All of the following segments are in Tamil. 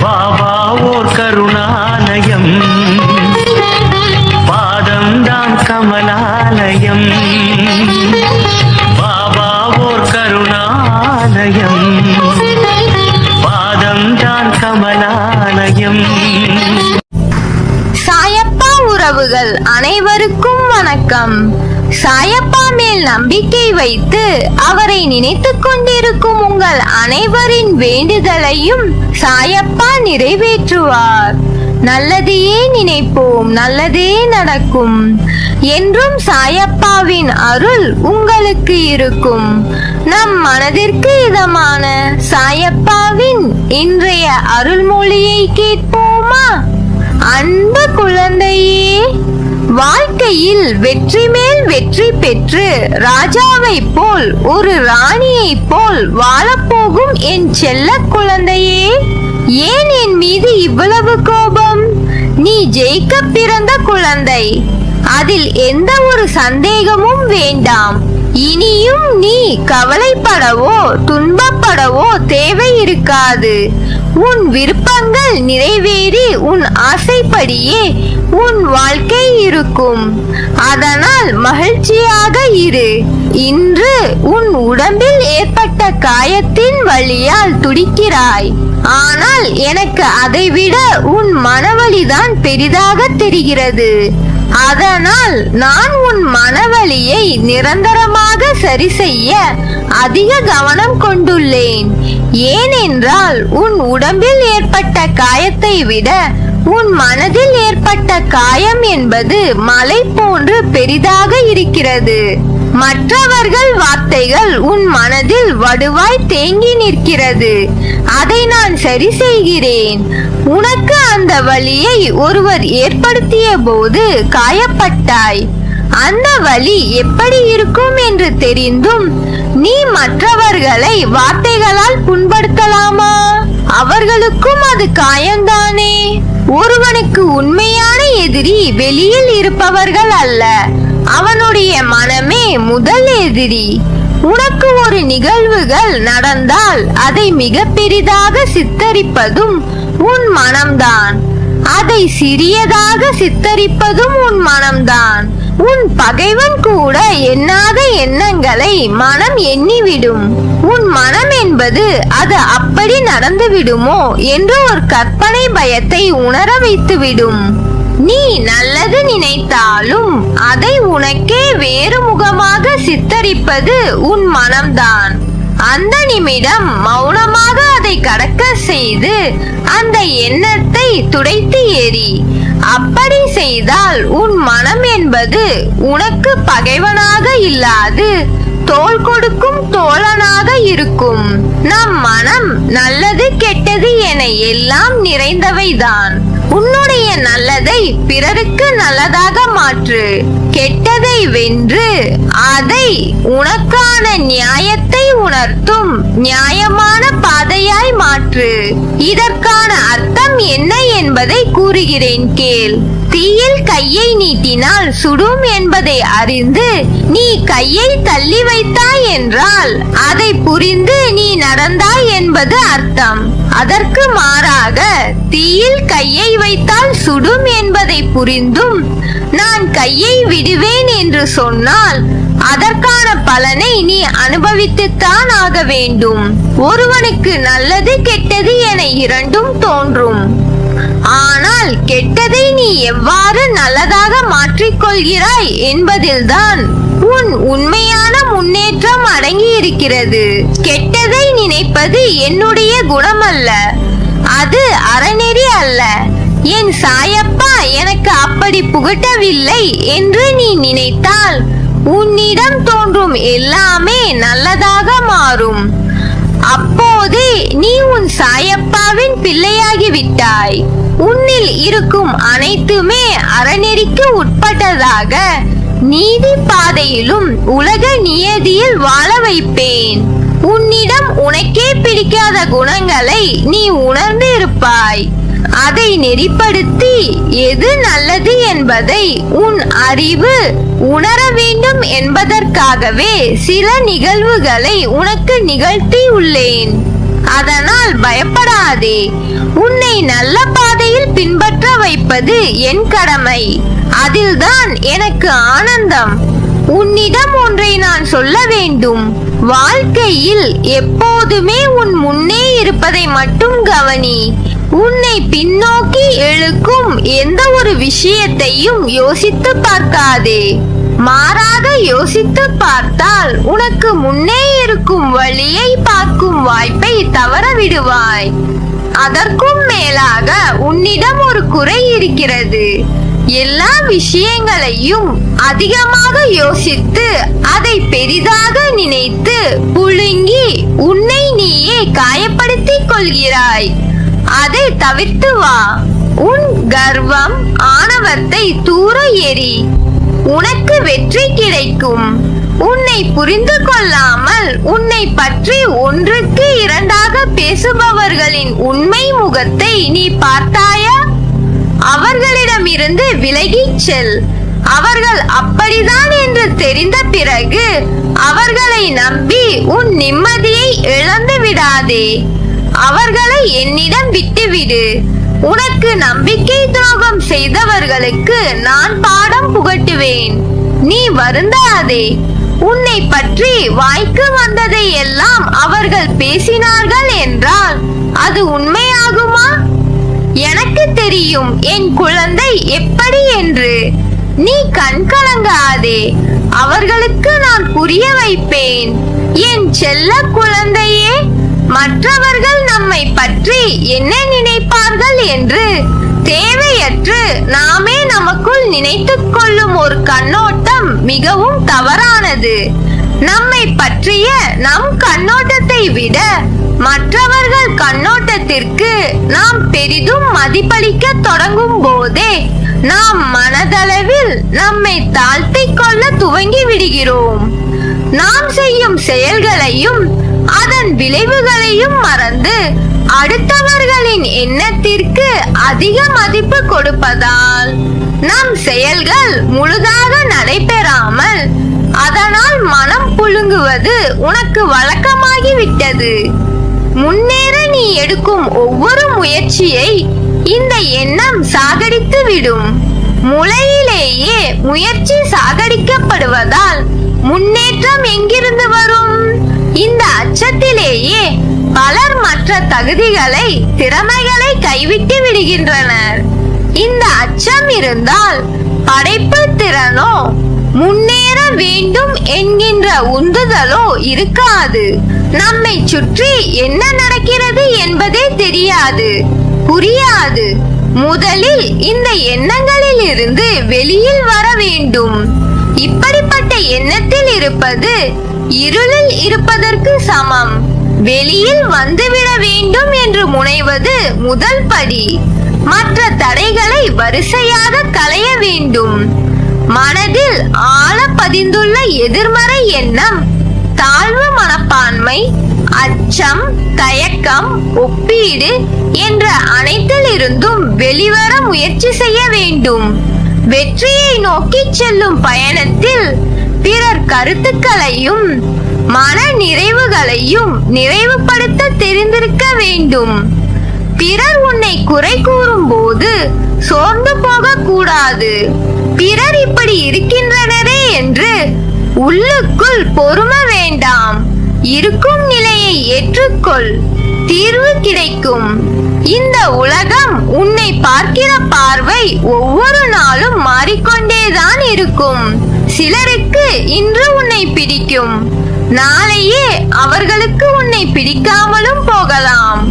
பாபா ஓர் கருணாலயம், பாதம்தான் கமலாலயம். பாபா ஓர் கருணாலயம், பாதம்தான் கமலாலயம். சாயப்பா உறவுகள் அனைவருக்கும் வணக்கம். சாயப்பா மேல் நம்பிக்கை வைத்து அவரை நினைத்துக் கொண்டிருக்கும் உங்கள் அனைவரின் வேண்டுதலையும் சாயப்பா நிறைவேற்றுவார். நல்லதையே நினைப்போம், நல்லதே நடக்கும். என்றும் சாயப்பாவின் அருள் உங்களுக்கு இருக்கும். நம் மனதிற்கு இதமான சாயப்பாவின் இன்றைய அருள்மொழியை கேட்போமா? அன்பு குழந்தையே, வாழ்க்கையில் வெற்றி மேல் வெற்றி பெற்று ராஜாவை போல் ஒரு ராணியை போல் வாழப்போகும் என் செல்ல குழந்தையே, ஏன் என் மீது இவ்வளவு கோபம்? நீ ஜெயிக்க பிறந்த குழந்தை, அதில் எந்த ஒரு சந்தேகமும் வேண்டாம். இனியும் நீ கவலைப்படவோ துன்பப்படவோ தேவை இருக்காது. உன் விருப்பங்கள் நிறைவேறி உன் ஆசைப்படியே உன் வாழ்க்கை இருக்கும். அதனால் மகிழ்ச்சியாக இரு. இன்று உன் உடம்பில் ஏற்பட்ட காயத்தின் வலியால் துடிக்கிறாய். ஆனால் எனக்கு அதைவிட உன் மனவலிதான் பெரிதாக தெரிகிறது. அதனால் நான் உன் மனவலியை நிரந்தரமாக சரி செய்ய அதிக கவனம் கொண்டுள்ளேன். ஏனென்றால் உன் உடம்பில் ஏற்பட்ட காயத்தை விட உன் மனதில் ஏற்பட்ட காயம் என்பது மலை போன்று பெரிதாக இருக்கிறது. மற்றவர்கள் வார்த்தைகள் உன் மனதில் வடுவாய் தேங்கி நிற்கிறது. அதை நான் சரி செய்கிறேன். உனக்கு அந்த வலியை ஒருவர் ஏற்படுத்திய போது காயப்பட்டாய். அந்த வலி எப்படி இருக்கும் என்று தெரிந்தும் நீ மற்றவர்களை வார்த்தைகளால் புண்படுத்தலாமா? அவர்களுக்கும் அது காயம்தானே. ஒருவனுக்கு உண்மையான எதிரி வெளியில் இருப்பவர்கள் அல்ல, அவனுடைய மனமே முதல் எதிரி. உனக்கு ஒரு நிகழ்வுகள் நடந்தால் அதை மிக பெரிதாக சித்தரிப்பதும் உன் மனம்தான். அதை சிறியதாக சித்தரிப்பதும் உன் மனம்தான். உன் பகைவன் கூட எண்ணாத எண்ணங்களை மனம் எண்ணிவிடும். உன் மனம் என்பது அது அப்படி நடந்து விடுமோ என்று ஒரு கற்பனை பயத்தை உணர வைத்துவிடும். நீ நல்லது நினைத்தாலும் அதை உனக்கே வேறு முகமாக சித்தரிப்பது உன் மனம்தான். அந்த நிமிடம் மௌனமாக அதை கடக்க செய்து அந்த எண்ணத்தை துடைத்து எறி. அப்படி செய்தால் உன் மனம் என்பது உனக்கு பகைவனாக இல்லாது தோள் கொடுக்கும் தோழனாக இருக்கும். நம் மனம் நல்லது கெட்டது என எல்லாம் நிறைந்தவைதான். உன்னுடைய நல்லதை பிறருக்கு நல்லதாக மாற்று. கெட்டதை வென்று அதை உனக்கான நியாயத்தை உணர்த்தும் நியாயமான பாதையாய் மாற்று. இதற்கான அர்த்தம் என்ன என்பதை கூறுகிறேன் கேள். தீயில் கையை நீட்டினால் சுடும் என்பதை அறிந்து நீ கையை தள்ளி வைத்தாய் என்றால் அதை புரிந்து நீ நடந்தாய் என்பது அர்த்தம். அதற்கு மாறாக தீயில் கையை வைத்தால் சுடும் என்பதை புரிந்தும் நான் கையை விடுவேன் என்று சொன்னால் அதற்கான பலனை நீ அனுபவித்துத்தான் ஆக வேண்டும். ஒருவனுக்கு நல்லது கெட்டது என இரண்டும் தோன்றும். ஆனால் கெட்டதை நீ எவ்வாறு நல்லதாக மாற்றிக்கொள்கிறாய் என்பதில்தான் உன் உண்மையான முன்னேற்றம் அடங்கி இருக்கிறது. கெட்டதை நினைப்பது என்னுடைய குணம் அல்ல, அது அறநெறி அல்ல. என் சாயப்பா எனக்கு அப்படி புகட்டவில்லை என்று நீ நினைத்தால் உன்னிடம் தோன்றும் எல்லாமே நல்லதாக மாறும். அப்போதே நீ உன் சாயப்பாவின் பிள்ளையாகி விட்டாய். உன்னில் இருக்கும் அனைத்துமே அறநெறிக்கு உட்பட்டதாக நீதி பாதையிலும் உலக நியதியில் வாழ வைப்பேன். உன்னிடம் உனக்கே பிடிக்காத குணங்களை நீ உணர்ந்து இருப்பாய். அதை நெறிப்படுத்தி எது நல்லது என்பதை உன் அறிவு உணர வேண்டும் என்பதற்காகவே சில நிகழ்வுகளை உனக்கு நிகழ்த்தி உள்ளேன். அதனால் பயப்படாதே. உன்னை நல்ல பாதையில் பின்பற்ற வைப்பது என் கடமை. அதில்தான் எனக்கு ஆனந்தம். உன்னிடம் ஒன்றை நான் சொல்ல வேண்டும். வாழ்க்கையில் எப்போதுமே உன் முன்னே இருப்பதை மட்டும் கவனி. உன்னை பின்னோக்கி இழுக்கும் எந்த ஒரு விஷயத்தையும் யோசித்து பார்க்காதே. மாறாக யோசித்து பார்த்தால் உனக்கு முன்னே இருக்கும் வழியை பார்க்கும் வாய்ப்பை தவற விடுவாய். அதற்கும் மேலாக உன்னிடம் ஒரு குறை இருக்கிறது. எல்லா விஷயங்களையும் அதிகமாக யோசித்து அதை பெரிதாக நினைத்து புழுங்கி உன்னை நீயே காயப்படுத்திக் கொள்கிறாய். அதை தவிர்த்து வா. உன் கர்வம் ஆணவத்தை தூர எறி. உனக்கு வெற்றி கிடைக்கும். உன்னை புரிந்து கொள்ளாமல் உன்னை பற்றி ஒன்றுக்கு இரண்டாக பேசுபவர்களின் உண்மை முகத்தை நீ பார்த்தாயா? அவர்களிடமிருந்து விலகிச் செல். அவர்கள் அப்படிதான் என்று தெரிந்த பிறகு அவர்களை நம்பி உன் நிம்மதியை இழந்து விடாதே. அவர்களை என்னிடம் விட்டுவிடு. உனக்கு நம்பிக்கை துரோகம் செய்தவர்களுக்கு நான் பாடம் புகட்டுவேன். நீ வருந்தாதே. உன்னை பற்றி வாய்க்கு வந்ததை எல்லாம் அவர்கள் பேசினார்கள் என்றால் அது உண்மையாகுமா? எனக்கு தெரியும் என் குழந்தை எப்படி என்று. நீ கண் கலங்காதே. அவர்களுக்கு நான் புரிய வைப்பேன். என் செல்ல குழந்தையே, மற்றவர்கள் நம்மை பற்றி என்ன நினைப்பார்கள் என்று தேவையற்று நாமே நமக்குள் நினைத்துக் கொள்ளும் ஒரு கண்ணோட்டம் மிகவும் தவறானது. நம்மை பற்றிய நம் கண்ணோட்டத்தை விட மற்றவர்கள் கண்ணோட்டத்திற்கு நாம் பெரிதும் மதிப்பளிக்க தொடங்கும் போதே நாம் மனதளவில் நம்மை தாழ்த்திக் கொள்ள துவங்கி விடுகிறோம். நாம் செய்யும் செயல்களையும் அதன் விளைவுகளையும் மறந்து அடுத்தவர்களின் எண்ணத்திற்கு அதிக மதிப்பு கொடுப்பதால் நம் செயல்கள் முழுதாக நடைபெறாமல் அதனால் மனம் புழுங்குவது உனக்கு வழக்கமாகிவிட்டது. முன்னேற நீ எடுக்கும் ஒவ்வொரு முயற்சியை இந்த எண்ணம் சாகடித்து விடும். முளையிலேயே முயற்சி சாகடிக்கப்படுவதால் முன்னேற்றம் எங்கிருந்து வரும்? இந்த அச்சத்திலேயே பலர் மற்ற தகுதிகளை, திறமைகளை கைவிட்டு விடுகின்றனர். இந்த அச்சம் இருந்தால் படைப்பு திறனோ முன்னேற வேண்டும் என்கின்ற உந்துதலோ இருக்காது. நம்மை சுற்றி என்ன நடக்கிறது என்பதே தெரியாது, புரியாது. முதலில் இந்த எண்ணங்களில் இருந்து வெளியில் வர வேண்டும். இப்படிப்பட்ட எண்ணத்தில் இருப்பது இருளில் இருப்பதற்கு சமம். வெளியில் வந்துவிட வேண்டும் என்று முனைவது முதல் படி. மற்ற தடைகளை வரிசையாக களைய வேண்டும். மனதில் ஆழ பதிந்துள்ள எதிர்மறை எண்ணம், தாழ்வு மனப்பான்மை, அச்சம், தயக்கம், ஒப்பீடு என்ற அனைத்தில் இருந்தும் வெளிவர முயற்சி செய்ய வேண்டும். வெற்றியை நோக்கி செல்லும் பயணத்தில் பிறர் கருத்துக்களையும் மன நிறைவுகளையும் நிறைவுபடுத்த தெரிந்திருக்க வேண்டும். பிறர் உன்னை குறை கூறும் போது சோர்ந்து போக கூடாது. பிறர் இப்படி இருக்கின்றனரே என்று உள்ளுக்குள் பொறுமை வேண்டாம். இருக்கும் நிலையை ஏற்றுக்கொள். தீர்வு கிடைக்கும். இந்த உலகம் உன்னை பார்க்கிற பார்வை ஒவ்வொரு நாளும் மாறிக்கொண்டேதான் இருக்கும். சிலருக்கு இன்று உன்னை பிடிக்கும், நாளையே அவர்களுக்கு உன்னை பிடிக்காமலும் போகலாம்.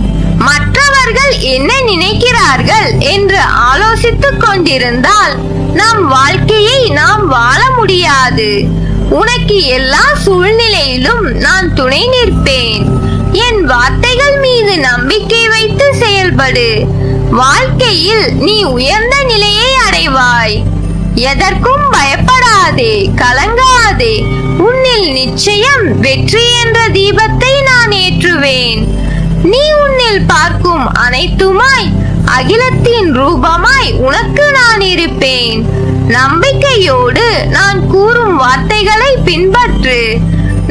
மற்றவர்கள் என்ன நினைக்கிறார்கள் என்று ஆலோசித்துக் கொண்டிருந்தால் நம் வாழ்க்கையை நாம் வாழ முடியாது. உனக்கு எல்லா சூழ்நிலையிலும் நான் துணை நிற்பேன். என் வார்த்தைகள் மீது நம்பிக்கை வைத்து செயல்படு. வாழ்க்கையில் நீ உயர்ந்த நிலையை அடைவாய். எதற்கும் பயப்படாதே, கலங்காதே. உன்னில் நிச்சயம் வெற்றி என்ற தீபத்தை நான் ஏற்றுவேன். நீ உன்னில் பார்க்கும் அனைத்துமாய் அகிலத்தின் ரூபமாய் உனக்கு நான் இருப்பேன். நம்பிக்கையோடு நான் கூறும் வார்த்தைகளை பின்பற்று.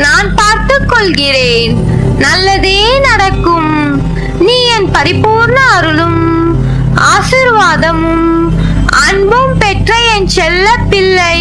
நான் பார்த்துக் கொள்கிறேன். நல்லதே நடக்கும். நீ என் பரிபூர்ண அருளும் ஆசிர்வாதமும் அன்பும் பெற்ற என் செல்ல பிள்ளை.